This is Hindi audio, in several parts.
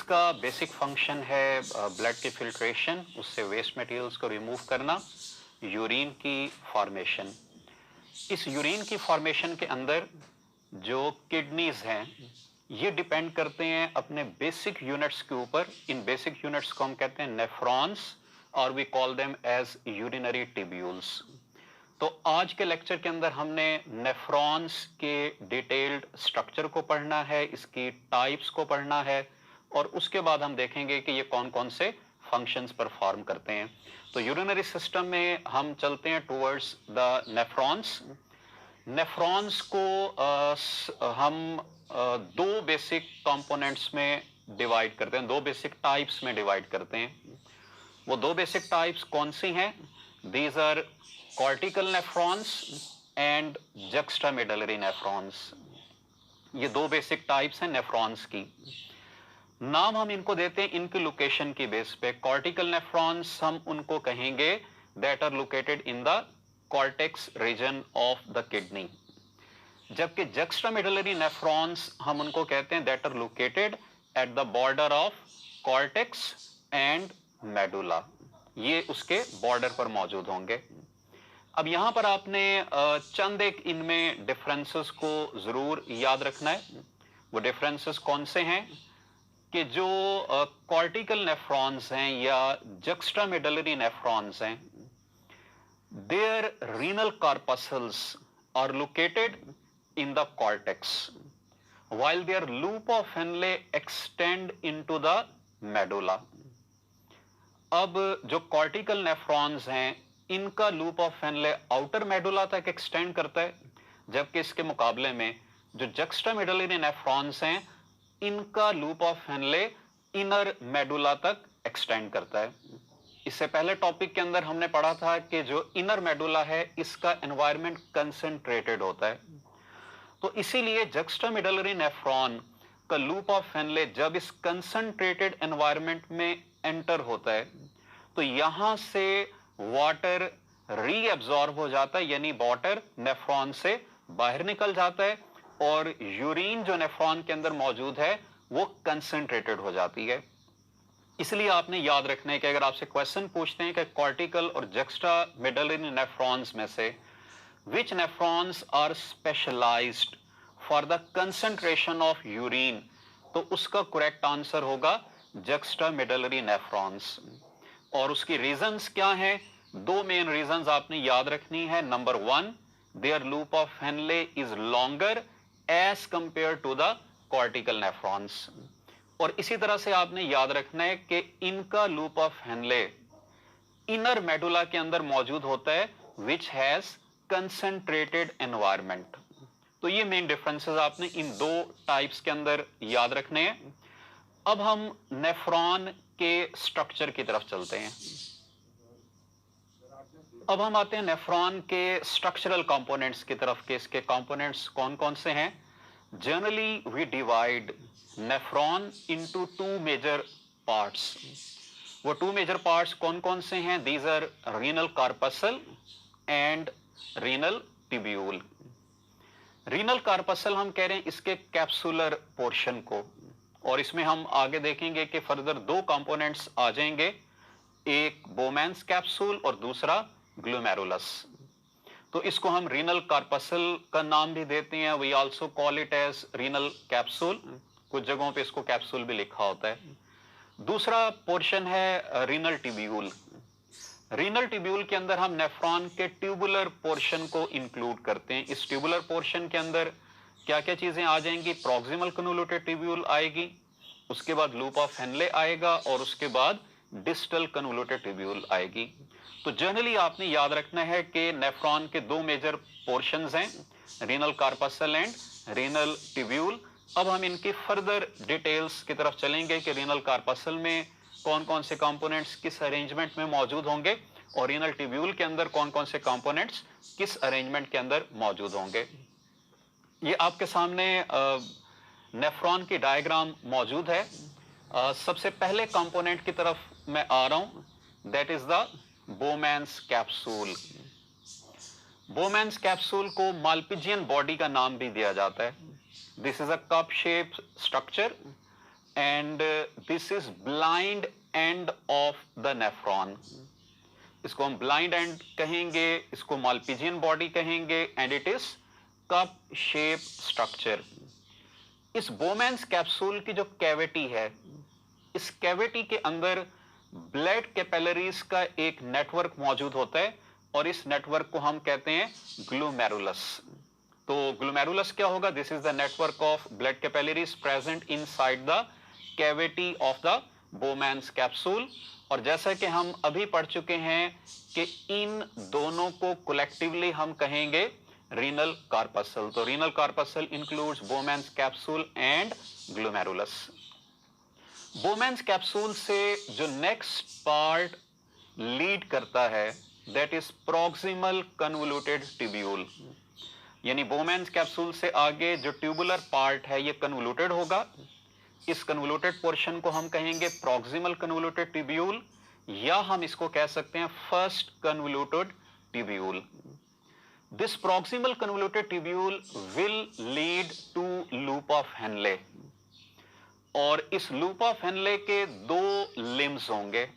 इसका बेसिक फंक्शन है ब्लड की फिल्ट्रेशन, उससे वेस्ट मटेरियल्स को रिमूव करना, यूरिन की फॉर्मेशन। इस यूरिन की फॉर्मेशन के अंदर जो किडनीज हैं ये डिपेंड करते हैं अपने बेसिक यूनिट्स के ऊपर। इन बेसिक यूनिट्स को हम कहते हैं नेफ्रॉन्स और we call them as urinary tubules. तो आज के लेक्चर के अंदर हमने नेफ्रॉन्स के डिटेल्ड स्ट्रक्चर को पढ़ना है, इसकी टाइप्स को पढ़ना है और उसके बाद हम देखेंगे कि ये कौन कौन से फंक्शंस परफॉर्म करते हैं। तो यूरिनरी सिस्टम में हम चलते हैं टुवर्ड्स द नेफ्रॉन्स। नेफ्रॉन्स को हम दो बेसिक कंपोनेंट्स में डिवाइड करते हैं, दो बेसिक टाइप्स में डिवाइड करते हैं। वो दो बेसिक टाइप्स कौन सी हैं? These are cortical nephrons and juxtamedullary nephrons. ये दो बेसिक टाइप्स हैं नेफ्रॉन्स की। नाम हम इनको देते हैं इनकी लोकेशन की बेस पे। कॉर्टिकल नेफ्रॉन्स हम उनको कहेंगे that are located in the cortex region of the kidney, जबकि जक्स्टामेडुलरी नेफ्रॉन्स हम उनको कहते हैं that are located at the border of cortex and medulla. ये उसके बॉर्डर पर मौजूद होंगे। अब यहां पर आपने चंद एक इनमें डिफरेंसेस को जरूर याद रखना है। वो डिफरेंसेस कौन से हैं कि जो कॉर्टिकल नेफ्रॉन्स हैं या जक्स्टामेडुलरी नेफ्रॉन्स हैं, their renal corpuscles are located in the cortex while their loop of Henle extend into the medulla। अब जो कॉर्टिकल नेफ्रॉन्स हैं इनका loop of Henley outer medulla तक एक्सटेंड करता है, जबकि इसके मुकाबले में जो जक्स्टामेडुलरी नेफ्रॉन्स हैं इनका loop of Henley inner medulla तक एक्सटेंड करता है। इससे पहले टॉपिक के अंदर हमने पढ़ा था कि जो इनर मेडुला है इसका एनवायरनमेंट कंसंट्रेटेड होता है, तो इसीलिए जक्स्टामेडुलरी नेफ्रॉन का लूप ऑफ हेनले जब इस कंसंट्रेटेड एनवायरनमेंट में एंटर होता है तो यहां से वाटर रीअब्सॉर्ब हो जाता है, यानी वाटर नेफ्रॉन से बाहर निकल जाता है और यूरिन जो नेफ्रॉन के अंदर मौजूद है वो कंसंट्रेटेड हो जाती है। इसलिए आपने याद रखना है कि अगर आपसे क्वेश्चन पूछते हैं कि कॉर्टिकल और जक्स्टामेडुलरी नेफ्रॉन्स में से which nephrons are specialized for the concentration of urine, तो उसका करेक्ट आंसर होगा juxtamedullary nephrons। और उसकी रीजंस क्या हैं? दो मेन रीजंस आपने याद रखनी है। Number one, their loop of Henle is longer as compared to the cortical nephrons। और इसी तरह से आपने याद रखना है कि इनका loop of Henley inner medulla के अंदर मौजूद होता है which has कंसंट्रेटेड एनवायरनमेंट। तो ये मेन डिफरेंसेस आपने इन दो टाइप्स के अंदर याद रखने हैं। अब हम नेफ्रॉन के स्ट्रक्चर की तरफ चलते हैं। अब हम आते हैं नेफ्रॉन के स्ट्रक्चरल कंपोनेंट्स की तरफ के इसके कंपोनेंट्स कौन कौन से हैं। Generally we divide nephron into two major parts. वो टू मेजर पार्ट्स कौन कौन से हैं? These are renal corpuscle and renal tubule. Renal corpuscle हम कह रहे हैं इसके कैप्सुलर पोर्शन को, और इसमें हम आगे देखेंगे कि फर्दर दो कंपोनेंट्स आ जाएंगे, एक बोमैन्स कैप्सूल और दूसरा ग्लोमेरुलस। तो इसको हम रीनल कॉर्पस्कल का नाम भी देते हैं, we also call it as renal capsule. कुछ जगहों पे इसको कैप्सूल भी लिखा होता है। दूसरा पोर्शन है रीनल टिब्यूल। रीनल ट्यूब्यूल के अंदर हम नेफ्रॉन के ट्यूबुलर पोर्शन को इंक्लूड करते हैं। इस ट्यूबुलर पोर्शन के अंदर क्या क्या चीजें आ जाएंगी? प्रॉक्सिमल कन्वोल्यूटेड ट्यूब्यूल आएगी, उसके बाद लूप ऑफ हेनले आएगा और उसके बाद डिस्टल कन्वोल्यूटेड ट्यूब्यूल आएगी। तो जनरली आपने याद रखना है कि नेफ्रॉन के दो मेजर पोर्शंस हैं, renal corpuscle and renal tubule. अब हम इनकी फर्दर डिटेल्स की तरफ चलेंगे कि रीनल कॉर्पस्कल में कौन कौन से कंपोनेंट्स किस अरेंजमेंट में मौजूद होंगे और रीनल ट्यूब्यूल के अंदर कौन कौन से कंपोनेंट्स किस अरेंजमेंट के अंदर मौजूद होंगे। ये आपके सामने नेफ्रॉन की डायग्राम मौजूद है। सबसे पहले कंपोनेंट की तरफ मैं आ रहा हूं, that is the Bowman's capsule. Bowman's capsule को माल्पिजियन बॉडी का नाम भी दिया जाता है। This is a cup shape structure and this is blind end of the nephron. इसको हम ब्लाइंड एंड कहेंगे, इसको मालपीजियन बॉडी कहेंगे, and it is cup shape structure. इस बोमेंस कैप्सूल की जो कैविटी है, इस कैविटी के अंदर ब्लड कैपिलरीज का एक नेटवर्क मौजूद होता है और इस नेटवर्क को हम कहते हैं ग्लोमेरुलस. तो ग्लोमेरुलस क्या होगा? This is the network of blood capillaries present inside the cavity of the बोमेंस capsule. और जैसा कि हम अभी पढ़ चुके हैं कि इन दोनों को कलेक्टिवली हम कहेंगे रीनल कार्पसल. तो renal corpuscle includes Bowman's capsule and glomerulus. Bowman's capsule से जो नेक्स्ट पार्ट लीड करता है that is proximal convoluted tubule. यानी बोमेंस कैप्सूल से आगे जो ट्यूबुलर पार्ट है ये कन्वोल्यूटेड होगा. इस कन्वोल्यूटेड पोर्शन को हम कहेंगे प्रॉक्सिमल कन्वोल्यूटेड ट्यूब्यूल, या हम इसको कह सकते हैं first convoluted tubule. This proximal convoluted tubule will lead to loop of Henle, और इस लूप ऑफ हेनले के दो लिम्स होंगे.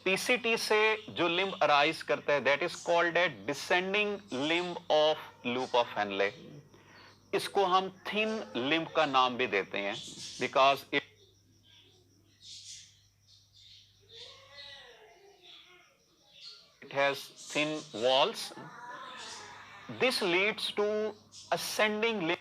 पीसीटी से जो लिम्ब अराइज करता है that is called a descending limb of loop of Henle. इसको हम थिन लिम्ब का नाम भी देते हैं because it has thin walls. This leads to ascending limb.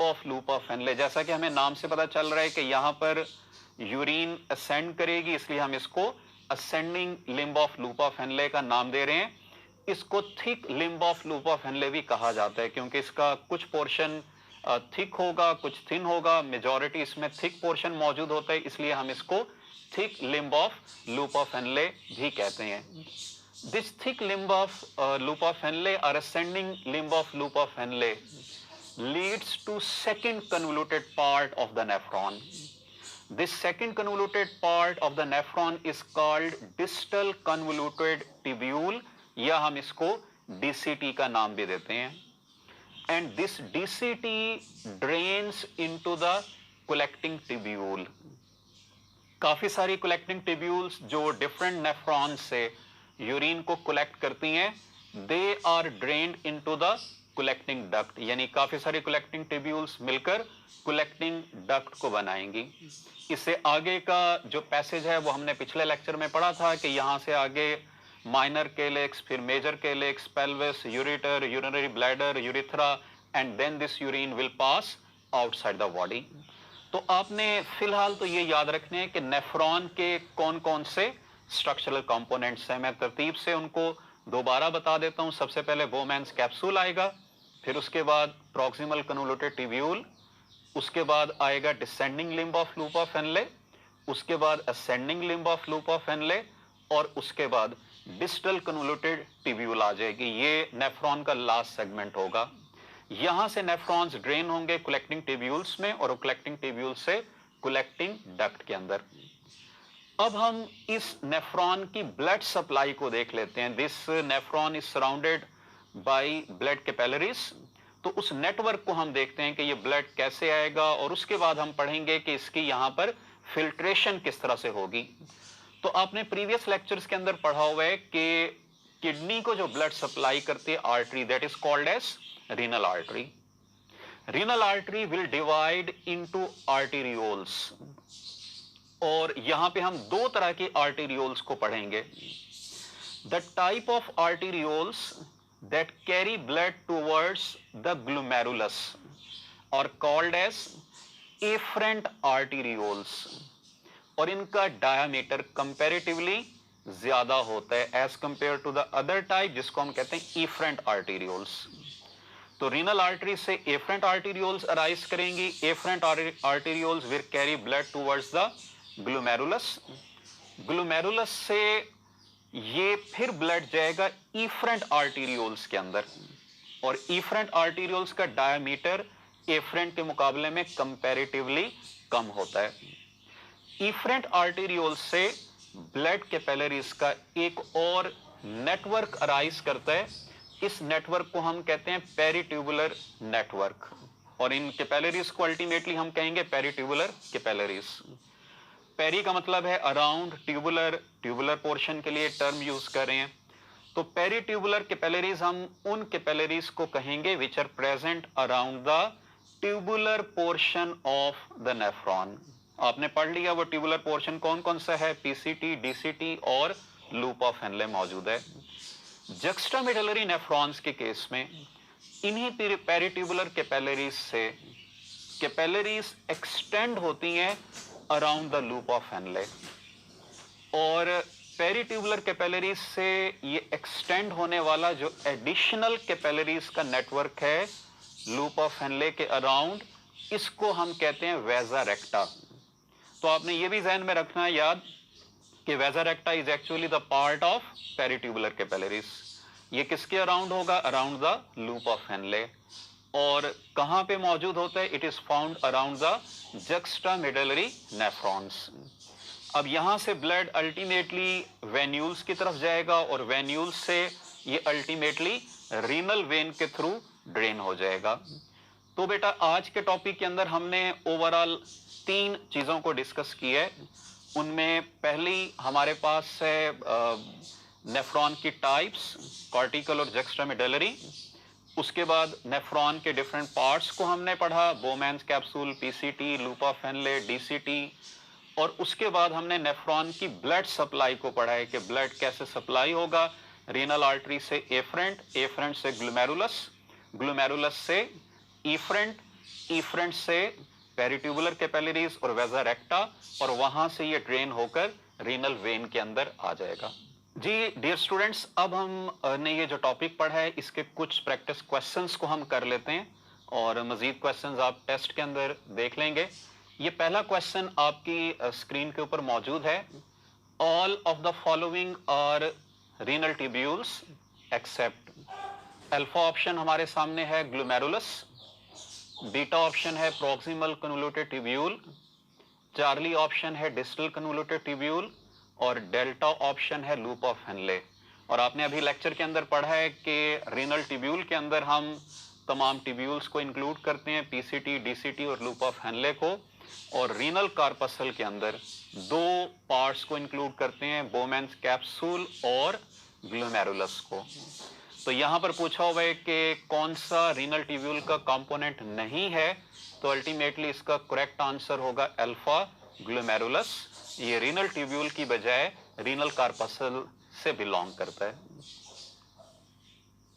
Of loop of Henle, जैसा कि हमें नाम से पता चल रहा है कि यहां पर यूरिन असेंड करेगी, इसलिए हम इसको ascending limb of loop of Henley का नाम दे रहे हैं. इसको thick limb of loop of Henle भी कहा जाता है क्योंकि इसका कुछ पोर्शन थिक होगा, कुछ थिन होगा. मेजॉरिटी इसमें थिक पोर्शन मौजूद होता है, इसलिए हम इसको thick limb of loop of Henle भी कहते हैं. This thick limb of loop of Henle और ascending limb of loop of Henle leads to second convoluted part of the nephron. This second convoluted part of the nephron is called distal convoluted tubule, या हम इसको DCT का नाम भी देते हैं. And this DCT drains into the collecting tubule. काफी सारी collecting tubules जो different nephrons से यूरिन को collect करती हैं, they are drained into the collecting duct. यानी काफी सारी कलेक्टिंग ट्यूब्यूल्स मिलकर कलेक्टिंग डक्ट को बनाएंगी. इससे आगे का जो पैसेज है वो हमने पिछले लेक्चर में पढ़ा था कि यहां से आगे माइनर केलेक्स, फिर major calyx, pelvis, ureter, urinary bladder, urethra, and then this urine will pass outside the body. तो आपने फिलहाल तो ये याद रखने हैं कि नेफ्रॉन के कौन कौन से स्ट्रक्चरल कंपोनेंट्स हैं. मैं तरतीब से उनको दोबारा बता देता हूं. सबसे पहले बोमेंस कैप्सूल आएगा, फिर उसके बाद प्रॉक्सिमल कन्वोल्यूटेड ट्यूब्यूल, उसके बाद आएगा descending limb of loop of Henley, उसके बाद ascending limb of loop of Henle, और उसके बाद डिस्टल कन्वोल्यूटेड ट्यूब्यूल आ जाएगी. ये नेफ्रॉन का लास्ट सेगमेंट होगा. यहां से नेफ्रॉन्स ड्रेन होंगे कलेक्टिंग ट्यूब्यूल्स में और कलेक्टिंग ट्यूब्यूल से कलेक्टिंग डक्ट के अंदर. अब हम इस नेफ्रॉन की ब्लड सप्लाई को देख लेते हैं. This nephron is surrounded by blood capillaries. तो उस नेटवर्क को हम देखते हैं कि ये ब्लड कैसे आएगा, और उसके बाद हम पढ़ेंगे कि इसकी यहां पर फिल्ट्रेशन किस तरह से होगी. तो आपने प्रीवियस लेक्चर्स के अंदर पढ़ा हुआ है कि किडनी को जो ब्लड सप्लाई करती है artery, that is called as renal artery. Renal artery will divide into arterioles, और यहां पे हम दो तरह के आर्टेरियोल्स को पढ़ेंगे. The type of arterioles that carry blood towards the glomerulus are called as afferent arterioles, और इनका diameter comparatively ज्यादा होता है as compare to the other type, जिसको हम कहते हैं इफरेंट आर्टीरियोल्स। तो रीनल आर्टरी से एफरेंट आर्टीरियोल्स अराइज करेंगी। Afferent arterioles will carry blood towards the glomerulus. Glomerulus से ये फिर ब्लड जाएगा इफरेंट आर्टीरियोल्स के अंदर, और इफरेंट आर्टीरियोल्स का डायमीटर एफरेंट के मुकाबले में कंपैरेटिवली कम होता है। इफरेंट आर्टीरियोल्स से ब्लड कैपिलरीज का एक और नेटवर्क अराइज करता है। इस नेटवर्क को हम कहते हैं पेरिट्यूबुलर नेटवर्क, और इन कैपिलरीज को अल्टीमेटली हम कहेंगे पेरिट्यूबुलर कैपिलरीज। पेरी का मतलब है अराउंड, ट्यूबुलर, ट्यूबुलर पोर्शन के लिए टर्म यूज कर रहे हैं। तो पेरिट्यूबुलर कैपिलरीज हम उन कैपिलरीज को कहेंगे which are present around the tubular portion of the nephron. आपने पढ़ लिया वो ट्यूबुलर पोर्शन कौन कौन सा है, पीसीटी, डीसीटी और लूप ऑफ हेनले मौजूद है। जक्स्टामेडुलरी नेफ्रॉन्स के केस में इन्हीं पेरिट्यूबुलर कैपिलरीज से कैपिलरीज एक्सटेंड होती हैं around the loop of Henle, और पेरिट्यूबुलर कैपिलरीज से ये एक्सटेंड होने वाला जो एडिशनल कैपिलरीज का नेटवर्क है लूप ऑफ हेनले के अराउंड, इसको हम कहते हैं वेजा रेक्टा। तो आपने ये भी ध्यान में रखना याद कि vasa recta is actually the part of peritubular capillaries. ये किसके अराउंड होगा, around the loop of Henle. और कहां पे मौजूद होता है, it is found around the juxtamedullary nephrons. अब यहां से ब्लड अल्टीमेटली वेन्यूल्स की तरफ जाएगा, और वेन्यूल्स से ये अल्टीमेटली रीनल वेन के थ्रू ड्रेन हो जाएगा। तो बेटा आज के टॉपिक के अंदर हमने ओवरऑल 3 चीजों को डिस्कस किया है। उनमें पहली हमारे पास है नेफ्रॉन की टाइप्स, कॉर्टिकल और जक्स्टामेडुलरी। उसके बाद नेफ्रॉन के डिफरेंट पार्ट्स को हमने पढ़ा, Bowman's capsule, PCT, loop of Henley, DCT. और उसके बाद हमने नेफ्रॉन की ब्लड सप्लाई को पढ़ा है कि ब्लड कैसे सप्लाई होगा, रीनल आर्टरी से एफरेंट, एफरेंट से ग्लोमेरुलस, ग्लोमेरुलस से इफरेंट, इफरेंट से पेरिट्यूबुलर कैपिलरीज और वेजा रेक्टा, और वहां से ये ड्रेन होकर रीनल वेन के अंदर आ जाएगा। जी डियर स्टूडेंट्स, अब हम ने ये जो टॉपिक पढ़ा है इसके कुछ प्रैक्टिस क्वेश्चंस को हम कर लेते हैं, और मजीद क्वेश्चंस आप टेस्ट के अंदर देख लेंगे। ये पहला क्वेश्चन आपकी स्क्रीन के ऊपर मौजूद है। All of the following are renal tubules except. Alpha option हमारे सामने है ग्लोमेरुलस, बीटा ऑप्शन है proximal convoluted tubule, Charlie option है डिस्टल कन्वोल्यूटेड ट्यूब्यूल, और डेल्टा ऑप्शन है लूप ऑफ हेनले। और आपने अभी लेक्चर के अंदर पढ़ा है कि रीनल ट्यूब्यूल के अंदर हम तमाम ट्यूब्यूल्स को इंक्लूड करते हैं, पीसीटी, डीसीटी और लूप ऑफ हेनले को, और रीनल कार्पसल के अंदर 2 पार्ट्स को इंक्लूड करते हैं, बोमैन्स कैप्सूल और ग्लोमेरुलस को। तो यहाँ पर पूछा हुआ है कि कौन सा रीनल ट्यूब्यूल का कंपोनेंट नहीं है, तो अल्टीमेटली इसका करेक्ट आंसर होगा अल्फा ग्लोमेरुलस। ये रीनल ट्यूब्यूल की बजाय रीनल कार्पसल से बिलोंग करता है।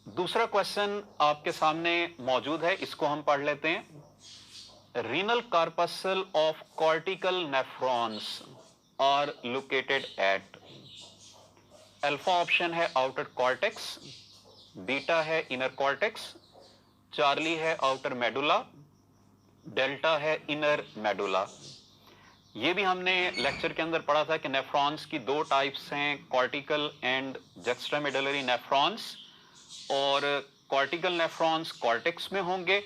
दूसरा क्वेश्चन आपके सामने मौजूद है, इसको हम पढ़ लेते हैं। Renal corpuscle of cortical nephrons are located at. Alpha option है आउटर कॉर्टेक्स, बीटा है इनर कॉर्टेक्स, चार्ली है आउटर मेडुला, डेल्टा है इनर मेडुला। ये भी हमने लेक्चर के अंदर पढ़ा था कि नेफ्रॉन्स की 2 टाइप्स हैं, कॉर्टिकल एंड जक्स्टामेडुलरी नेफ्रॉन्स। और कॉर्टिकल नेफ्रॉन्स कॉर्टेक्स में होंगे,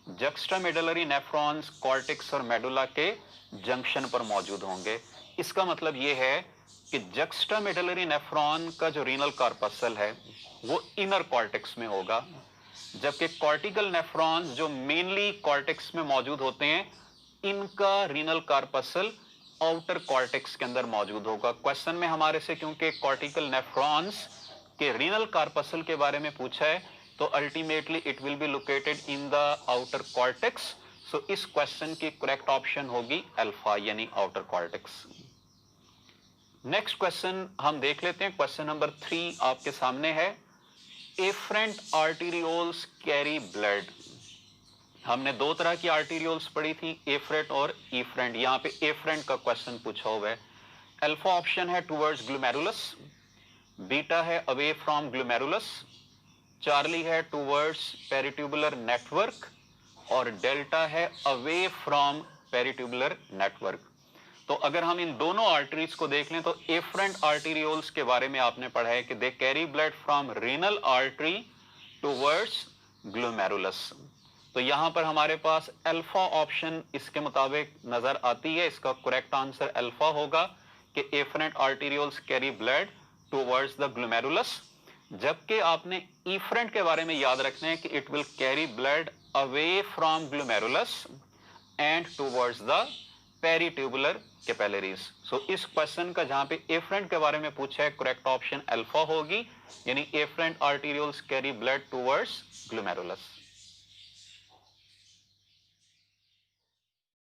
जक्स्टामेडुलरी नेफ्रॉन्स कॉर्टेक्स और मेडुला के जंक्शन पर मौजूद होंगे। इसका मतलब ये है कि जक्स्टामेडुलरी नेफ्रॉन का जो रीनल कार्पसल है वो इनर कॉर्टेक्स में होगा, जबकि कॉर्टिकल नेफ्रॉन्स जो मेनली कॉर्टेक्स में मौजूद होते हैं, इनका रीनल कार्पसल आउटर कॉर्टेक्स के अंदर मौजूद होगा। क्वेश्चन में हमारे से क्योंकि कॉर्टिकल नेफ्रॉन्स के रीनल कार्पसल के बारे में पूछा है, तो ultimately it will be located in the outer cortex. So इस क्वेश्चन की करेक्ट ऑप्शन होगी अल्फा यानी आउटर कॉर्टेक्स। नेक्स्ट क्वेश्चन हम देख लेते हैं। क्वेश्चन नंबर 3 आपके सामने है। Afferent arterioles carry blood. हमने 2 तरह की आर्टीरियोल्स पढ़ी थी, एफरेंट और इफरेंट। यहाँ पे एफरेंट का क्वेश्चन पूछा हुआ है। अल्फा ऑप्शन है टुवर्ड्स ग्लोमेरुलस, बीटा है अवे फ्रॉम ग्लोमेरुलस, चार्ली है टूवर्ड्स पेरिट्यूबुलर नेटवर्क, और डेल्टा है अवे फ्रॉम पेरिट्यूबुलर नेटवर्क। तो अगर हम इन दोनों आर्टरीज को देख लें तो एफरेंट आर्टीरियोल्स के बारे में आपने पढ़ा है कि they carry blood from renal artery towards glomerulus. तो यहां पर हमारे पास अल्फा ऑप्शन इसके मुताबिक नजर आती है। इसका करेक्ट आंसर अल्फा होगा कि afferent arterioles carry blood towards the glomerulus. जबकि आपने इफरेंट के बारे में याद रखना है कि it will carry blood away from glomerulus and towards the peritubular capillaries. So इस क्वेश्चन का जहां पे एफरेंट के बारे में पूछा है करेक्ट ऑप्शन अल्फा होगी, यानी afferent arterioles carry blood towards glomerulus.